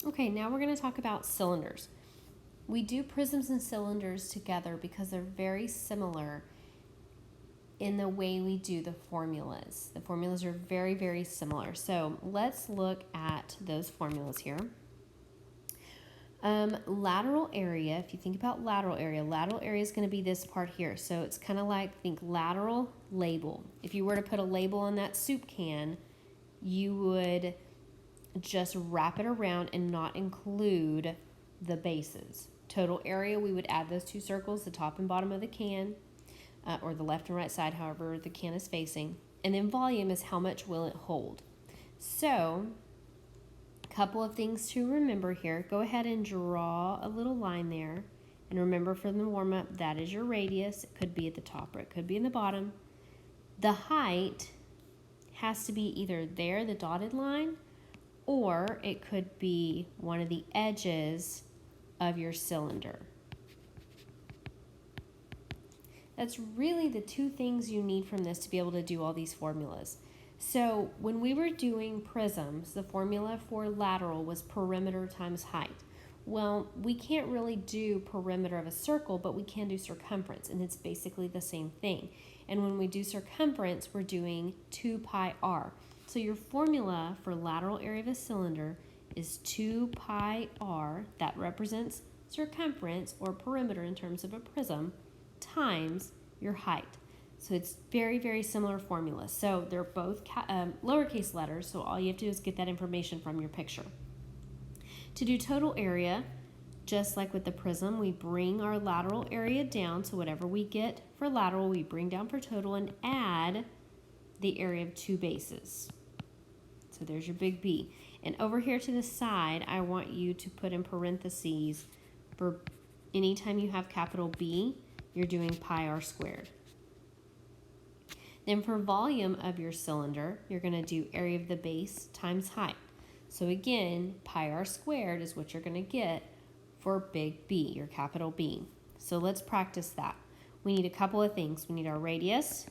Okay, now we're going to talk about cylinders. We do prisms and cylinders together because they're very similar in the way we do the formulas. The formulas are very, very similar. So let's look at those formulas here. Lateral area, if you think about lateral area is going to be this part here. So it's kind of like, think lateral label. If you were to put a label on that soup can, you would just wrap it around and not include the bases. Total area, we would add those two circles, the top and bottom of the can, or the left and right side, however the can is facing. And then volume is how much will it hold. So, a couple of things to remember here. Go ahead and draw a little line there. And remember from the warm-up, that is your radius. It could be at the top or it could be in the bottom. The height has to be either there, the dotted line, or it could be one of the edges of your cylinder. That's really the two things you need from this to be able to do all these formulas. So when we were doing prisms, the formula for lateral was perimeter times height. Well, we can't really do perimeter of a circle, but we can do circumference, and it's basically the same thing. And when we do circumference, we're doing 2 pi r. So your formula for lateral area of a cylinder is 2 pi r, that represents circumference or perimeter in terms of a prism, times your height. So it's very, very similar formula. So they're both lowercase letters, so all you have to do is get that information from your picture. To do total area, just like with the prism, we bring our lateral area down, so whatever we get for lateral, we bring down for total and add the area of two bases. So there's your big B. And over here to the side, I want you to put in parentheses for anytime you have capital B, you're doing pi r squared. Then for volume of your cylinder, you're going to do area of the base times height. So again, pi r squared is what you're going to get for big B, your capital B. So let's practice that. We need a couple of things. We need our radius,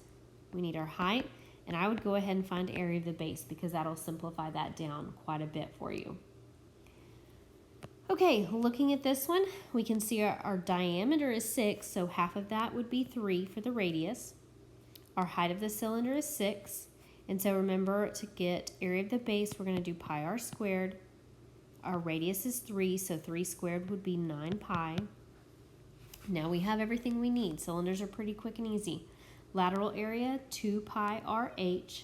we need our height, and I would go ahead and find area of the base because that'll simplify that down quite a bit for you. Okay, looking at this one, we can see our diameter is 6, so half of that would be 3 for the radius. Our height of the cylinder is 6, and so remember to get area of the base, we're going to do pi r squared. Our radius is 3, so 3 squared would be 9 pi. Now we have everything we need. Cylinders are pretty quick and easy. Lateral area, 2 pi rh,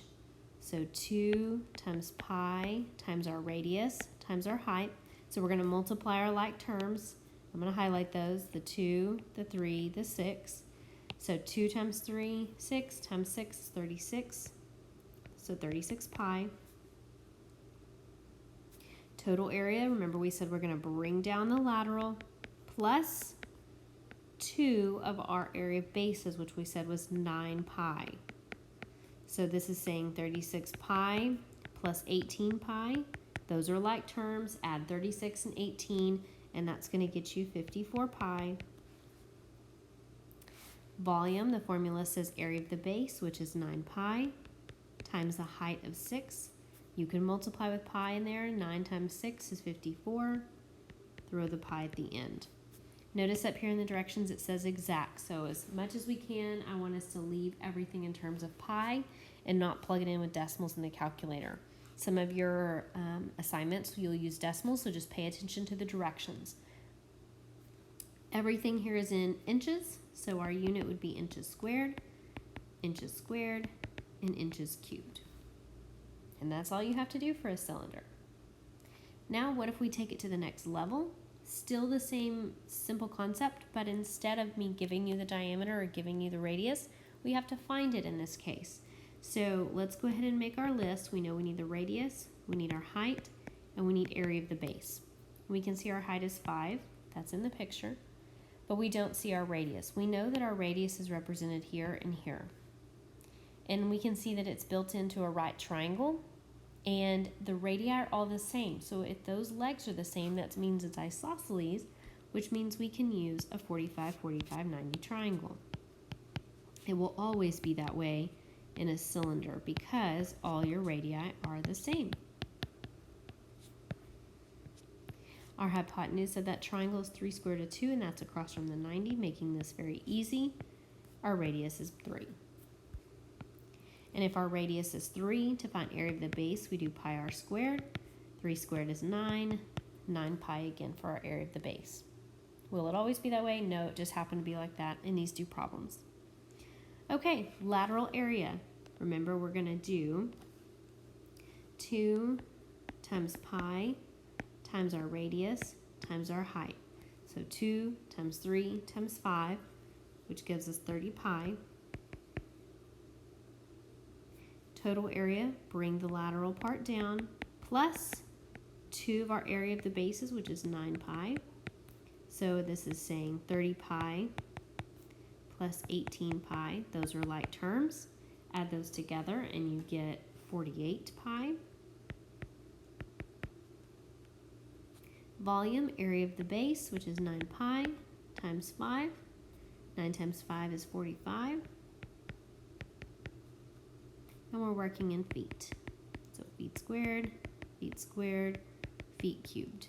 so 2 times pi times our radius times our height. So we're going to multiply our like terms. I'm going to highlight those, the 2, the 3, the 6. So 2 times 3, 6 times 6 is 36. So 36 pi. Total area, remember we said we're going to bring down the lateral plus 2 of our area of bases, which we said was 9 pi. So this is saying 36 pi plus 18 pi. Those are like terms. Add 36 and 18, and that's going to get you 54 pi. Volume, the formula says area of the base, which is 9 pi, times the height of 6. You can multiply with pi in there. 9 times 6 is 54. Throw the pi at the end. Notice up here in the directions it says exact. So as much as we can, I want us to leave everything in terms of pi and not plug it in with decimals in the calculator. Some of your assignments, you'll use decimals, so just pay attention to the directions. Everything here is in inches, so our unit would be inches squared, and inches cubed. And that's all you have to do for a cylinder. Now, what if we take it to the next level? Still the same simple concept, but instead of me giving you the diameter or giving you the radius, we have to find it in this case. So let's go ahead and make our list. We know we need the radius, we need our height, and we need area of the base. We can see our height is 5, that's in the picture, but we don't see our radius. We know that our radius is represented here and here. And we can see that it's built into a right triangle, and the radii are all the same. So if those legs are the same, that means it's isosceles, which means we can use a 45, 45, 90 triangle. It will always be that way in a cylinder because all your radii are the same. Our hypotenuse of that triangle is 3 square root of 2, and that's across from the 90, making this very easy. Our radius is 3. And if our radius is 3, to find area of the base, we do pi r squared. 3 squared is 9. 9 pi again for our area of the base. Will it always be that way? No, it just happened to be like that in these two problems. Okay, lateral area. Remember, we're going to do 2 times pi times our radius times our height. So 2 times 3 times 5, which gives us 30 pi. Total area, bring the lateral part down, plus 2 of our area of the bases, which is 9 pi. So this is saying 30 pi plus 18 pi. Those are like terms. Add those together and you get 48 pi. Volume, area of the base, which is 9 pi times 5. 9 times 5 is 45. And we're working in feet. So feet squared, feet cubed.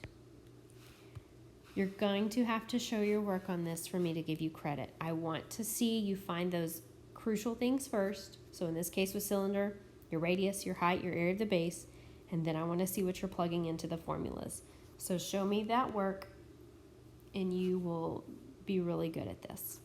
You're going to have to show your work on this for me to give you credit. I want to see you find those crucial things first. So in this case with cylinder, your radius, your height, your area of the base, and then I want to see what you're plugging into the formulas. So show me that work and you will be really good at this.